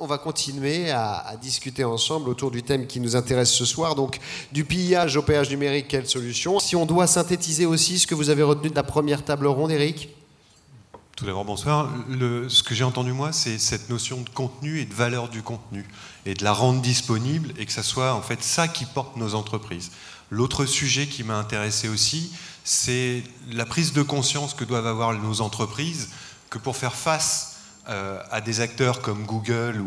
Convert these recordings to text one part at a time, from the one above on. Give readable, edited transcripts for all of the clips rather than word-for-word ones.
on va continuer à discuter ensemble autour du thème qui nous intéresse ce soir, donc du pillage au péage numérique, quelle solution? Si on doit synthétiser aussi ce que vous avez retenu de la première table ronde, Eric? Tout d'abord, bonsoir. Ce que j'ai entendu, moi, c'est cette notion de contenu et de valeur du contenu, et de la rendre disponible, et que ça soit en fait ça qui porte nos entreprises. L'autre sujet qui m'a intéressé aussi, c'est la prise de conscience que doivent avoir nos entreprises, que pour faire face à des acteurs comme Google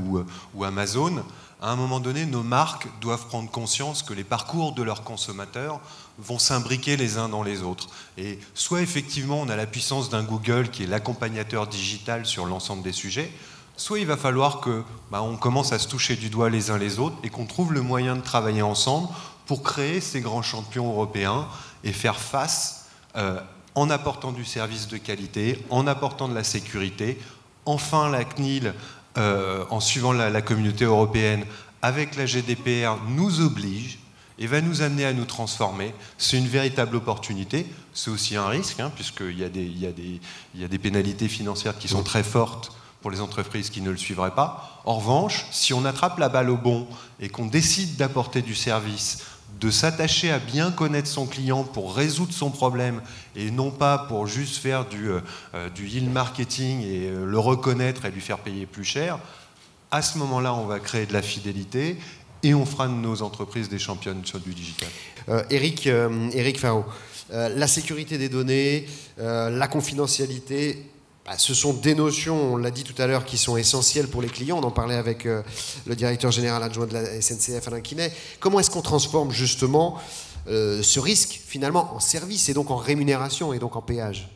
ou Amazon, à un moment donné, nos marques doivent prendre conscience que les parcours de leurs consommateurs vont s'imbriquer les uns dans les autres. Et soit effectivement on a la puissance d'un Google qui est l'accompagnateur digital sur l'ensemble des sujets, soit il va falloir que on commence à se toucher du doigt les uns les autres et qu'on trouve le moyen de travailler ensemble pour créer ces grands champions européens et faire face en apportant du service de qualité, en apportant de la sécurité. Enfin, la CNIL, en suivant la communauté européenne, avec la GDPR, nous oblige et va nous amener à nous transformer. C'est une véritable opportunité. C'est aussi un risque, puisqu'il y a des pénalités financières qui sont très fortes pour les entreprises qui ne le suivraient pas. En revanche, si on attrape la balle au bond et qu'on décide d'apporter du service, de s'attacher à bien connaître son client pour résoudre son problème et non pas pour juste faire du yield marketing et le reconnaître et lui faire payer plus cher, à ce moment-là, on va créer de la fidélité et on fera de nos entreprises des championnes sur du digital. Eric Farraud, la sécurité des données, la confidentialité, ce sont des notions, on l'a dit tout à l'heure, qui sont essentielles pour les clients. On en parlait avec le directeur général adjoint de la SNCF, Alain Quinet. Comment est-ce qu'on transforme justement ce risque finalement en service et donc en rémunération et donc en péage?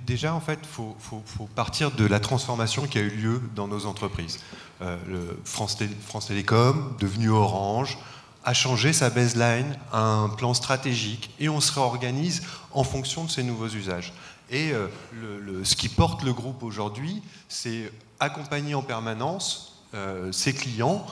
Déjà, en fait, faut partir de la transformation qui a eu lieu dans nos entreprises. France Télécom, devenu Orange, a changé sa baseline à un plan stratégique et on se réorganise en fonction de ces nouveaux usages. Et ce qui porte le groupe aujourd'hui, c'est accompagner en permanence ses clients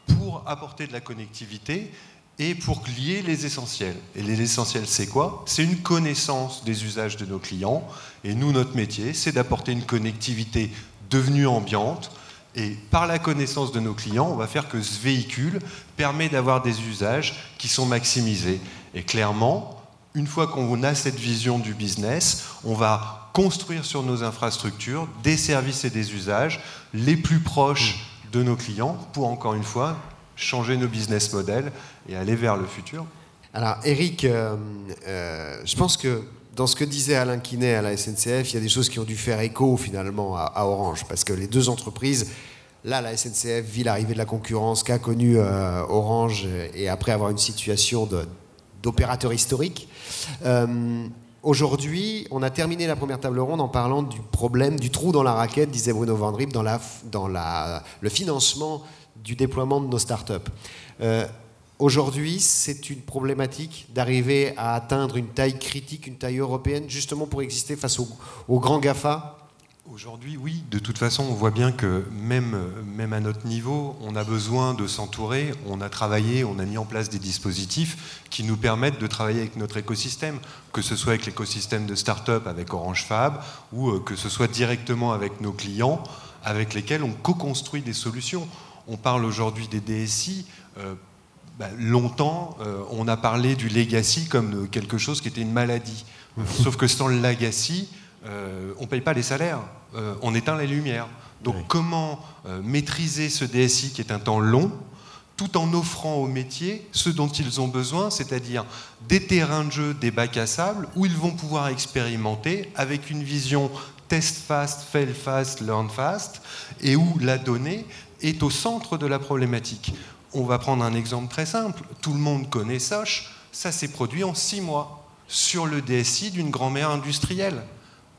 pour apporter de la connectivité et pour lier les essentiels. Et les essentiels, c'est quoi? C'est une connaissance des usages de nos clients. Et nous, notre métier, c'est d'apporter une connectivité devenue ambiante. Et par la connaissance de nos clients, on va faire que ce véhicule permet d'avoir des usages qui sont maximisés. Et clairement, une fois qu'on a cette vision du business, on va construire sur nos infrastructures des services et des usages les plus proches de nos clients pour, encore une fois, changer nos business models et aller vers le futur. Alors, Eric, je pense que dans ce que disait Alain Quinet à la SNCF, il y a des choses qui ont dû faire écho finalement à Orange, parce que les deux entreprises, là, la SNCF vit l'arrivée de la concurrence qu'a connue Orange, et après avoir une situation d'opérateur historique. Aujourd'hui, on a terminé la première table ronde en parlant du problème, du trou dans la raquette, disait Bruno Van Riep, dans le financement du déploiement de nos startups. Aujourd'hui, c'est une problématique d'arriver à atteindre une taille critique, une taille européenne, justement pour exister face aux grands GAFA. Aujourd'hui, oui. De toute façon, on voit bien que même à notre niveau, on a besoin de s'entourer. On a travaillé, on a mis en place des dispositifs qui nous permettent de travailler avec notre écosystème, que ce soit avec l'écosystème de start-up avec Orange Fab, ou que ce soit directement avec nos clients, avec lesquels on co-construit des solutions. On parle aujourd'hui des DSI. Longtemps, on a parlé du legacy comme quelque chose qui était une maladie. Sauf que sans le legacy, on ne paye pas les salaires, on éteint les lumières. Donc comment maîtriser ce DSI qui est un temps long, tout en offrant aux métiers ce dont ils ont besoin, c'est-à-dire des terrains de jeu, des bacs à sable, où ils vont pouvoir expérimenter avec une vision test fast, fail fast, learn fast, et où la donnée est au centre de la problématique. On va prendre un exemple très simple. Tout le monde connaît Soch. Ça s'est produit en 6 mois sur le DSI d'une grand-mère industrielle.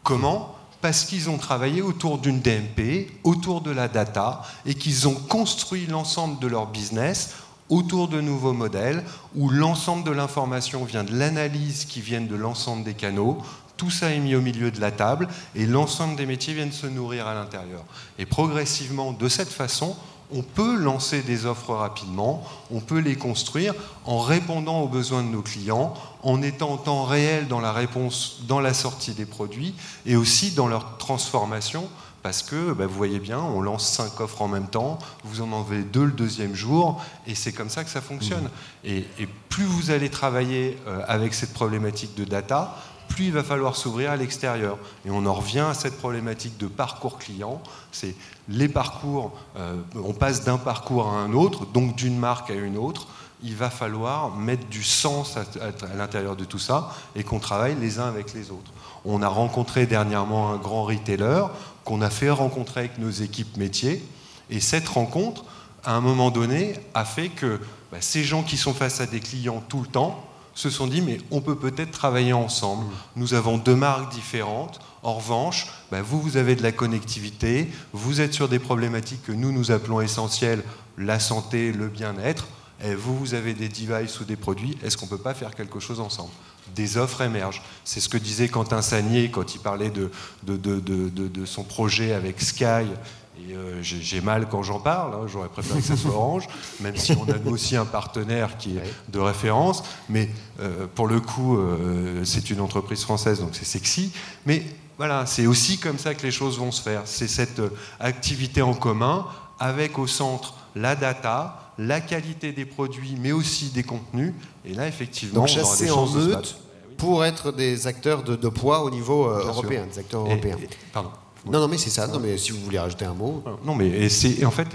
Comment? Parce qu'ils ont travaillé autour d'une DMP, autour de la data, et qu'ils ont construit l'ensemble de leur business autour de nouveaux modèles où l'ensemble de l'information vient de l'analyse qui vient de l'ensemble des canaux. Tout ça est mis au milieu de la table et l'ensemble des métiers viennent se nourrir à l'intérieur. Et progressivement, de cette façon, on peut lancer des offres rapidement, on peut les construire en répondant aux besoins de nos clients, en étant en temps réel dans la réponse, dans la sortie des produits et aussi dans leur transformation parce que vous voyez bien, on lance 5 offres en même temps, vous en enlevez 2 le deuxième jour, et c'est comme ça que ça fonctionne. Et plus vous allez travailler avec cette problématique de data, plus il va falloir s'ouvrir à l'extérieur. Et on en revient à cette problématique de parcours client. C'est les parcours, on passe d'un parcours à un autre, donc d'une marque à une autre. Il va falloir mettre du sens à l'intérieur de tout ça et qu'on travaille les uns avec les autres. On a rencontré dernièrement un grand retailer qu'on a fait rencontrer avec nos équipes métiers. Et cette rencontre, à un moment donné, a fait que ces gens qui sont face à des clients tout le temps se sont dit, mais on peut peut-être travailler ensemble. Nous avons 2 marques différentes. En revanche, vous avez de la connectivité, vous êtes sur des problématiques que nous appelons essentielles, la santé, le bien-être, et vous avez des devices ou des produits, est-ce qu'on ne peut pas faire quelque chose ensemble ? Des offres émergent. C'est ce que disait Quentin Sagnier quand il parlait de son projet avec Sky. Et j'ai mal quand j'en parle, hein, j'aurais préféré que ça soit Orange, même si on a nous aussi un partenaire qui est de référence. Mais pour le coup, c'est une entreprise française, donc c'est sexy. Mais voilà, c'est aussi comme ça que les choses vont se faire. C'est cette activité en commun, avec au centre la data, la qualité des produits, mais aussi des contenus. Et là, effectivement, donc chasser en meute pour être des acteurs de poids au niveau européen, des acteurs européens. Pardon. Non, mais c'est ça. Non, mais si vous voulez rajouter un mot. Non, mais c'est en fait,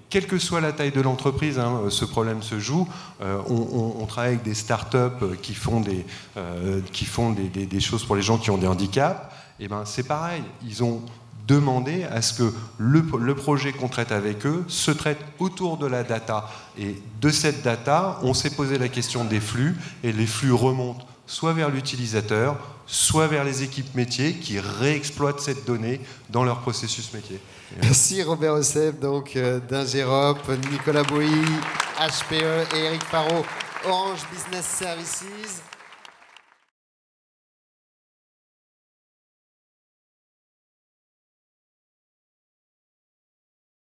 quelle que soit la taille de l'entreprise, hein, ce problème se joue. On travaille avec des startups qui font des choses pour les gens qui ont des handicaps. Et c'est pareil. Ils ont demandé à ce que le projet qu'on traite avec eux se traite autour de la data. Et de cette data, on s'est posé la question des flux, et les flux remontent soit vers l'utilisateur, soit vers les équipes métiers qui réexploitent cette donnée dans leur processus métier. Merci Robert Ossep, donc d'Ingerop, Nicolas Boilly, HPE et Eric Parot, Orange Business Services.